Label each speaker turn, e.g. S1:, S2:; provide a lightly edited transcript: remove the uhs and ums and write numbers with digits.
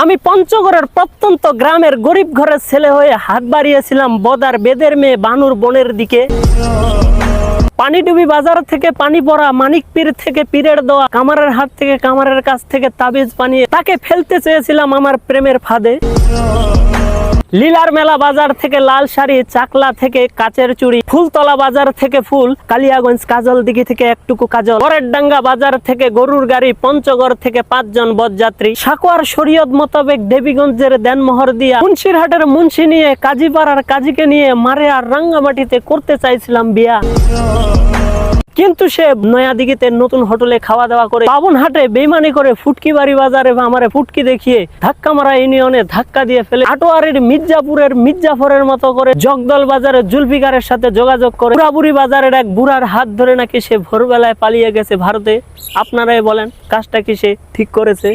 S1: আমি পঞ্চগড়ের প্রত্যন্ত গ্রামের গরিব ঘরের ছেলে হয়ে হাত বাড়িয়েছিলাম বদার বেদের মেয়ে বানুর বনের দিকে। পানিডুবি বাজার থেকে পানি পড়া, মানিক পীর থেকে পীরের দোয়া, কামারের হাত থেকে কামারের কাছ থেকে তাবিজ বানিয়ে তাকে ফেলতে চেয়েছিলাম আমার প্রেমের ফাঁদে। লীলার মেলা বাজার থেকে লাল শাড়ি, চাকলা থেকে কাচের চুড়ি, ফুলতলা বাজার থেকে ফুল, কালিয়াগঞ্জ কাজল দিঘি থেকে একটুকু কাজল, পরের ডাঙ্গা বাজার থেকে গরুর গাড়ি, পঞ্চগড় থেকে 5 জন বরযাত্রী, সাকুয়ার শরীয়ত মোতাবেক দেবীগঞ্জের দেনমোহর দিয়া, মুন্সিরহাটের মুন্সি নিয়ে, কাজীপাড়ার কাজীকে নিয়ে মারে আর রাঙ্গামাটিতে করতে চাইছিলাম বিয়া। কিন্তু সে নয়াদিঘিতে নতুন হোটেলে খাওয়া দাওয়া করে, বাবুনহাটে বেইমানি করে, ফুটকি বাড়ি বাজারে আমারে ফুটকি দেখিয়ে ধাক্কা মারা ইউনিয়নে ধাক্কা দিয়ে ফেলে, আটোয়ারির মির্জাপুরের মির্জাফরের মতো করে জগদল বাজারে জুলফিকারের সাথে যোগাযোগ করে, বুড়াবুড়ি বাজারের এক বুড়ার হাত ধরে নাকি সে ভোরবেলায় পালিয়ে গেছে ভারতে। আপনারাই বলেন কাজটা কি সে ঠিক করেছে?